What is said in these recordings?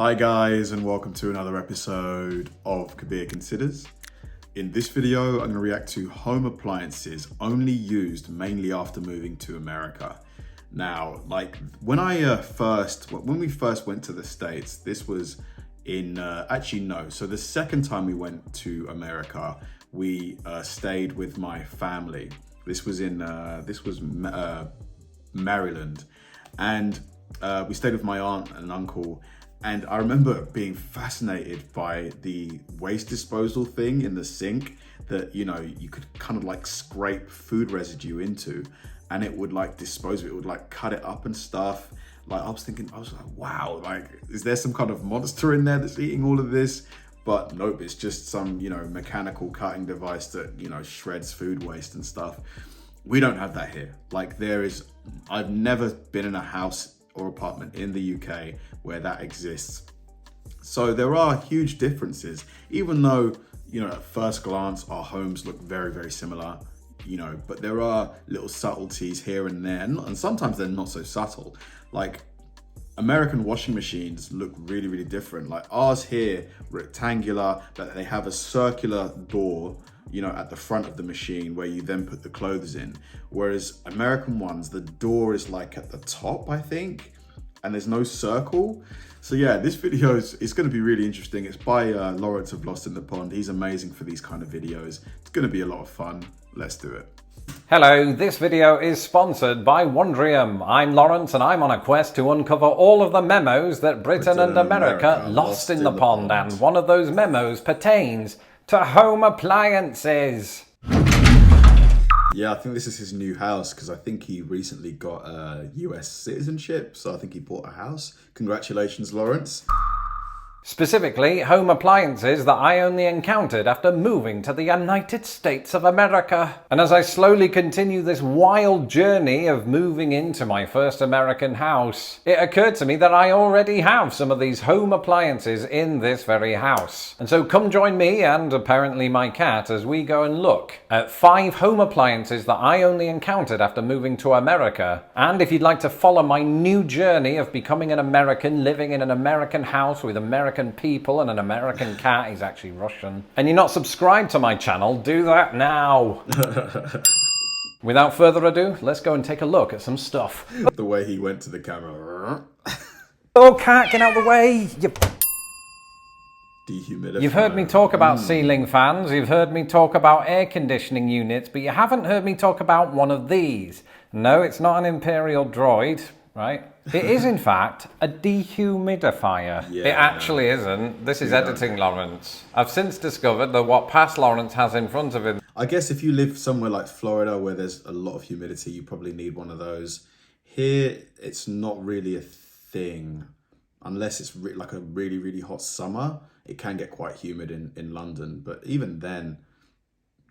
Hi guys, and welcome to another episode of Kabir Considers. In this video, I'm going to react to home appliances only used mainly after moving to America. Now, like when we first went to the States, this was in, so the second time we went to America, we stayed with my family. This was in, Maryland, and we stayed with my aunt and uncle. And I remember being fascinated by the waste disposal thing in the sink that, you know, you could kind of like scrape food residue into and it would like dispose of it. It would like cut it up and stuff. Like I was like, wow, like, is there some kind of monster in there that's eating all of this? But nope, it's just some, you know, mechanical cutting device that, you know, shreds food waste and stuff. We don't have that here. Like I've never been in a house or apartment in the UK where that exists. So there are huge differences, even though, you know, at first glance, our homes look very, very similar, you know, but there are little subtleties here and there, and sometimes they're not so subtle. Like American washing machines look really, really different. Like ours here, rectangular, that they have a circular door, you know, at the front of the machine where you then put the clothes in. Whereas American ones, the door is like at the top, I think, and there's no circle. So yeah, this video is going to be really interesting. It's by Lawrence of Lost in the Pond. He's amazing for these kind of videos. It's going to be a lot of fun. Let's do it. Hello, this video is sponsored by Wondrium. I'm Lawrence and I'm on a quest to uncover all of the memos that Britain and America lost in the pond. And one of those memos pertains to home appliances. Yeah, I think this is his new house because I think he recently got US citizenship. So I think he bought a house. Congratulations, Lawrence. Specifically, home appliances that I only encountered after moving to the United States of America. And as I slowly continue this wild journey of moving into my first American house, it occurred to me that I already have some of these home appliances in this very house. And so come join me and apparently my cat as we go and look at 5 home appliances that I only encountered after moving to America. And if you'd like to follow my new journey of becoming an American, living in an American house with American people and an American cat, he's actually Russian, and you're not subscribed to my channel, do that now. Without further ado, let's go and take a look at some stuff. The way he went to the camera. Oh, cat, get out of the way! Dehumidifier. You've heard me talk about ceiling fans, you've heard me talk about air conditioning units, but you haven't heard me talk about one of these. No, it's not an Imperial droid, right? It is, in fact, a dehumidifier. Yeah. It actually isn't. This is editing, Lawrence. I've since discovered that what past Lawrence has in front of him... I guess if you live somewhere like Florida where there's a lot of humidity, you probably need one of those. Here, it's not really a thing. Unless it's like a really, really hot summer. It can get quite humid in London. But even then,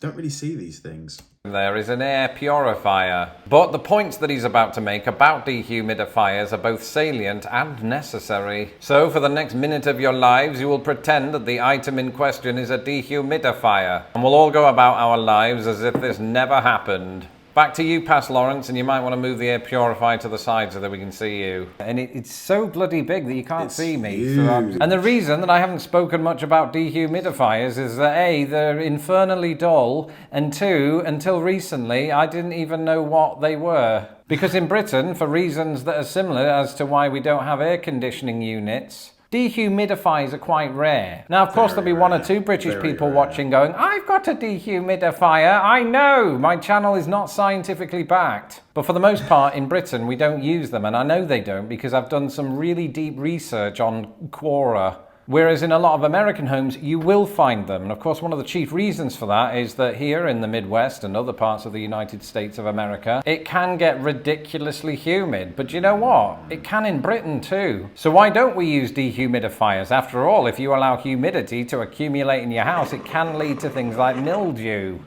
don't really see these things. There is an air purifier. But the points that he's about to make about dehumidifiers are both salient and necessary. So for the next minute of your lives, you will pretend that the item in question is a dehumidifier. And we'll all go about our lives as if this never happened. Back to you, past Lawrence, and you might want to move the air purifier to the side so that we can see you. And it's so bloody big that you can't see me. And the reason that I haven't spoken much about dehumidifiers is that A, they're infernally dull, and 2, until recently, I didn't even know what they were. Because in Britain, for reasons that are similar as to why we don't have air conditioning units, dehumidifiers are quite rare. Now, of course, there'll be one or two British people watching going, I've got a dehumidifier. I know, my channel is not scientifically backed. But for the most part, in Britain, we don't use them. And I know they don't because I've done some really deep research on Quora. Whereas in a lot of American homes, you will find them. And of course, one of the chief reasons for that is that here in the Midwest and other parts of the United States of America, it can get ridiculously humid. But you know what? It can in Britain too. So why don't we use dehumidifiers? After all, if you allow humidity to accumulate in your house, it can lead to things like mildew.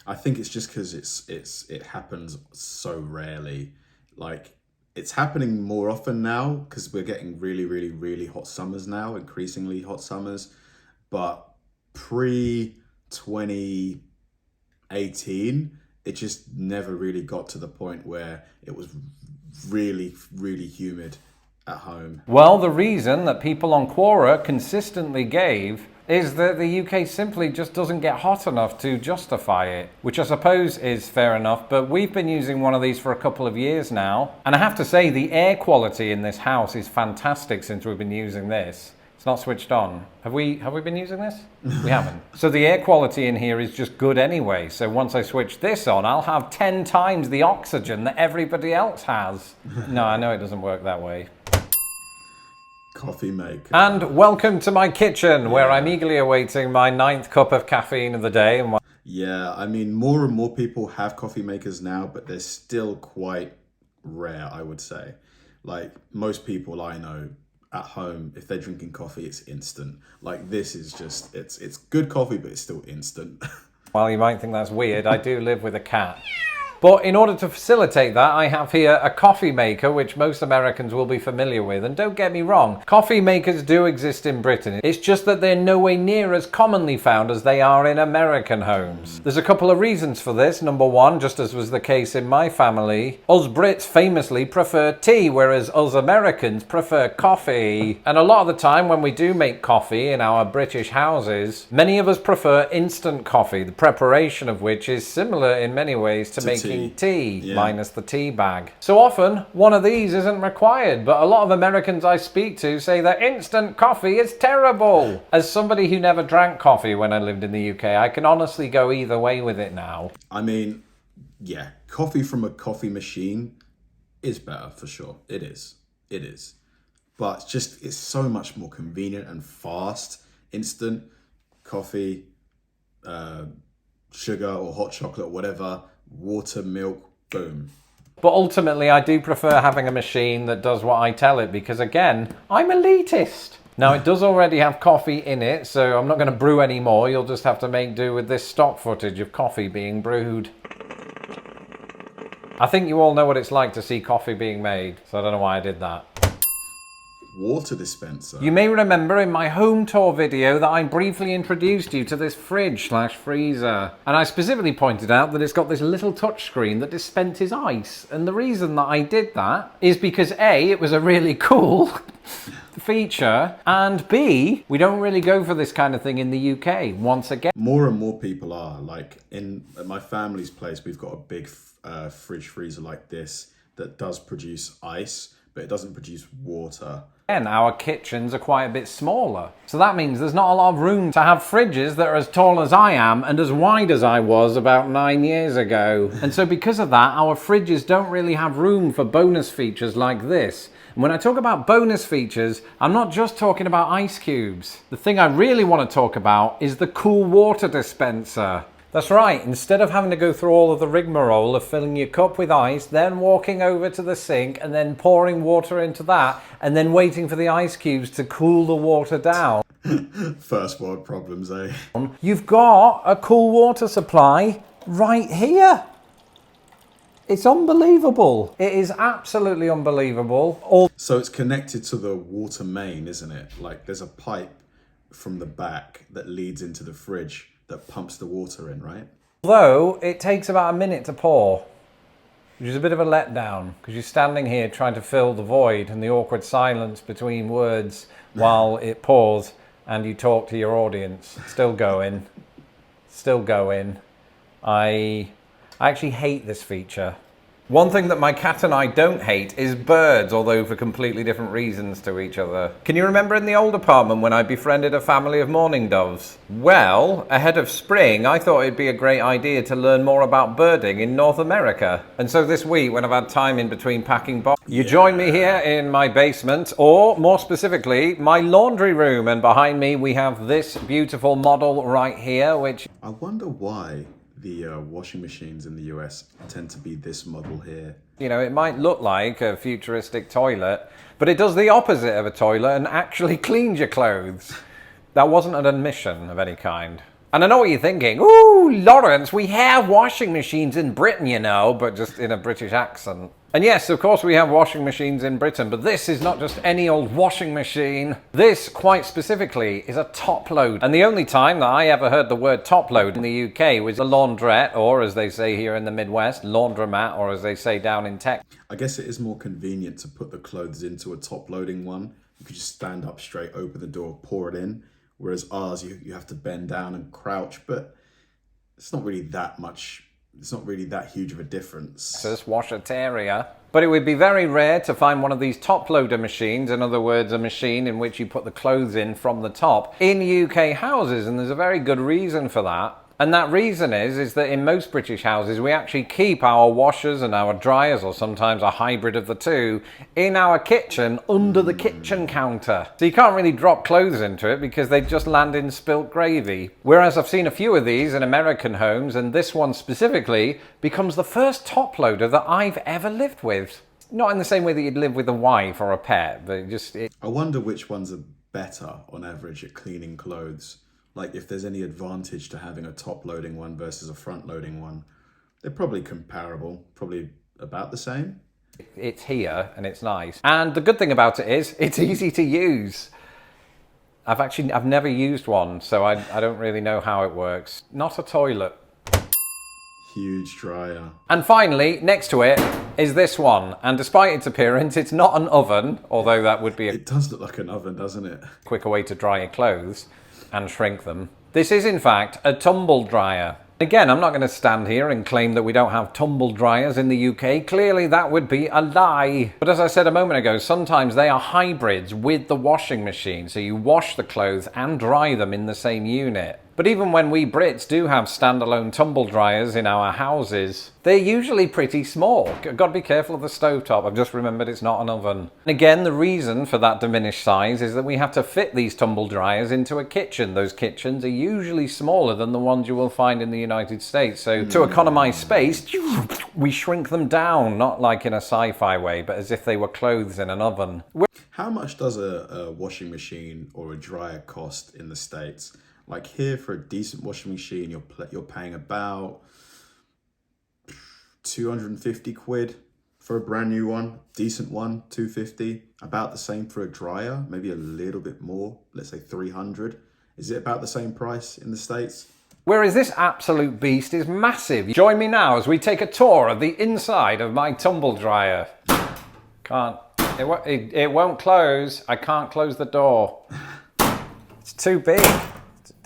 I think it's just because it happens so rarely. Like, it's happening more often now because we're getting really, really, really hot summers now, increasingly hot summers. But pre-2018, it just never really got to the point where it was really, really humid at home? Well, the reason that people on Quora consistently gave is that the UK simply just doesn't get hot enough to justify it, which I suppose is fair enough, but we've been using one of these for a couple of years now, and I have to say the air quality in this house is fantastic since we've been using this. It's not switched on. Have we been using this? We haven't. So the air quality in here is just good anyway, so once I switch this on, I'll have 10 times the oxygen that everybody else has. No, I know it doesn't work that way. Coffee maker. And welcome to my kitchen, where I'm eagerly awaiting my 9th cup of caffeine of the day. Yeah, I mean, more and more people have coffee makers now, but they're still quite rare, I would say. Like, most people I know at home, if they're drinking coffee, it's instant. Like, this is just, it's good coffee, but it's still instant. Well, you might think that's weird. I do live with a cat. But in order to facilitate that, I have here a coffee maker, which most Americans will be familiar with. And don't get me wrong, coffee makers do exist in Britain. It's just that they're nowhere near as commonly found as they are in American homes. There's a couple of reasons for this. Number one, just as was the case in my family, us Brits famously prefer tea, whereas us Americans prefer coffee. And a lot of the time when we do make coffee in our British houses, many of us prefer instant coffee, the preparation of which is similar in many ways to making tea, minus the tea bag. So often, one of these isn't required, but a lot of Americans I speak to say that instant coffee is terrible. As somebody who never drank coffee when I lived in the UK, I can honestly go either way with it now. I mean, yeah, coffee from a coffee machine is better for sure. It is. It is. But it's so much more convenient and fast. Instant coffee, sugar or hot chocolate or whatever, water, milk, boom. But ultimately, I do prefer having a machine that does what I tell it because, again, I'm elitist. Now, it does already have coffee in it, so I'm not going to brew any more. You'll just have to make do with this stock footage of coffee being brewed. I think you all know what it's like to see coffee being made, so I don't know why I did that. Water dispenser. You may remember in my home tour video that I briefly introduced you to this fridge/freezer. And I specifically pointed out that it's got this little touchscreen that dispenses ice. And the reason that I did that is because A, it was a really cool feature, and B, we don't really go for this kind of thing in the UK, once again. More and more people are. Like, at my family's place, we've got a big fridge freezer like this that does produce ice, but it doesn't produce water. And our kitchens are quite a bit smaller. So that means there's not a lot of room to have fridges that are as tall as I am and as wide as I was about 9 years ago. And so because of that, our fridges don't really have room for bonus features like this. And when I talk about bonus features, I'm not just talking about ice cubes. The thing I really want to talk about is the cool water dispenser. That's right, instead of having to go through all of the rigmarole of filling your cup with ice, then walking over to the sink and then pouring water into that and then waiting for the ice cubes to cool the water down. First world problems, eh? You've got a cool water supply right here. It's unbelievable. It is absolutely unbelievable. So it's connected to the water main, isn't it? Like, there's a pipe from the back that leads into the fridge that pumps the water in, right? Although it takes about a minute to pour, which is a bit of a letdown because you're standing here trying to fill the void and the awkward silence between words while it pours and you talk to your audience. Still going. Still going. I actually hate this feature. One thing that my cat and I don't hate is birds, although for completely different reasons to each other. Can you remember in the old apartment when I befriended a family of mourning doves? Well, ahead of spring, I thought it'd be a great idea to learn more about birding in North America. And so this week, when I've had time in between packing boxes, you join me here in my basement, or more specifically, my laundry room. And behind me, we have this beautiful model right here, which... I wonder why the washing machines in the US tend to be this model here. You know, it might look like a futuristic toilet, but it does the opposite of a toilet and actually cleans your clothes. That wasn't an admission of any kind. And I know what you're thinking. Ooh, Lawrence, we have washing machines in Britain, you know, but just in a British accent. And yes, of course we have washing machines in Britain, but this is not just any old washing machine. This, quite specifically, is a top load. And the only time that I ever heard the word top load in the UK was a laundrette, or as they say here in the Midwest, laundromat, or as they say down in Texas. I guess it is more convenient to put the clothes into a top loading one. You could just stand up straight, open the door, pour it in. Whereas ours, you have to bend down and crouch, but it's not really that much. It's not really that huge of a difference. This washateria. But it would be very rare to find one of these top loader machines, in other words, a machine in which you put the clothes in from the top, in UK houses, and there's a very good reason for that. And that reason is that in most British houses, we actually keep our washers and our dryers, or sometimes a hybrid of the two, in our kitchen under the kitchen counter. So you can't really drop clothes into it because they just land in spilt gravy. Whereas I've seen a few of these in American homes, and this one specifically becomes the first top loader that I've ever lived with. Not in the same way that you'd live with a wife or a pet, but just... I wonder which ones are better on average at cleaning clothes. Like if there's any advantage to having a top loading one versus a front loading one. They're probably comparable, probably about the same. It's here and it's nice. And the good thing about it is it's easy to use. I've never used one, so I don't really know how it works. Not a toilet. Huge dryer. And finally, next to it is this one. And despite its appearance, it's not an oven, although that would be It does look like an oven, doesn't it? quicker way to dry your clothes and shrink them. This is in fact a tumble dryer. Again, I'm not going to stand here and claim that we don't have tumble dryers in the UK. Clearly that would be a lie. But as I said a moment ago, sometimes they are hybrids with the washing machine. So you wash the clothes and dry them in the same unit. But even when we Brits do have standalone tumble dryers in our houses, they're usually pretty small. Got to be careful of the stovetop. I've just remembered it's not an oven. And again, the reason for that diminished size is that we have to fit these tumble dryers into a kitchen. Those kitchens are usually smaller than the ones you will find in the United States. So to economize space, we shrink them down, not like in a sci-fi way, but as if they were clothes in an oven. How much does a washing machine or a dryer cost in the States? Like here, for a decent washing machine, you're paying about 250 quid for a brand new one. Decent one, 250. About the same for a dryer, maybe a little bit more. Let's say 300. Is it about the same price in the States? Whereas this absolute beast is massive. Join me now as we take a tour of the inside of my tumble dryer. It won't close. I can't close the door. It's too big.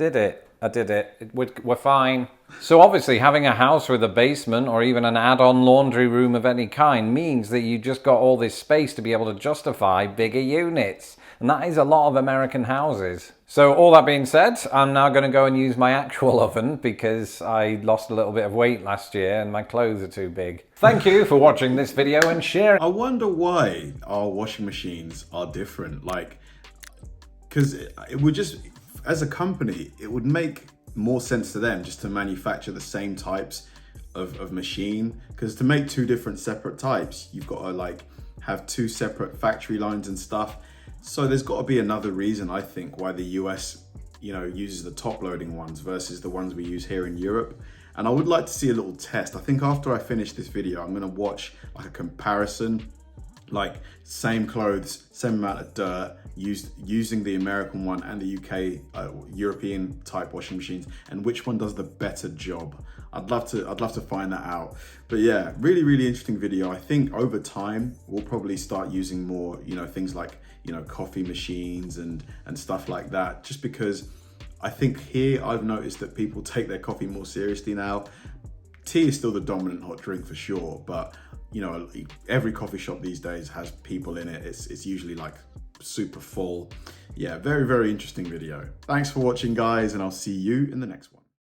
I did it. We're fine. So obviously having a house with a basement or even an add-on laundry room of any kind means that you just got all this space to be able to justify bigger units. And that is a lot of American houses. So all that being said, I'm now going to go and use my actual oven because I lost a little bit of weight last year and my clothes are too big. Thank you for watching this video and sharing. I wonder why our washing machines are different. Like, because it would just... As a company, it would make more sense to them just to manufacture the same types of machine, because to make two different separate types, you've got to like have two separate factory lines and stuff. So there's got to be another reason, I think, why the US, uses the top loading ones versus the ones we use here in Europe. And I would like to see a little test. I think after I finish this video, I'm going to watch like a comparison, like same clothes, same amount of dirt, using the American one and the UK European type washing machines, and which one does the better job. I'd love to find that out. But yeah, really interesting video. I think over time we'll probably start using more things like coffee machines and stuff like that, just because I think here I've noticed that people take their coffee more seriously now. Tea is still the dominant hot drink for sure, but every coffee shop these days has people in it. It's usually like super full. Yeah, very interesting video. Thanks for watching, guys, and I'll see you in the next one.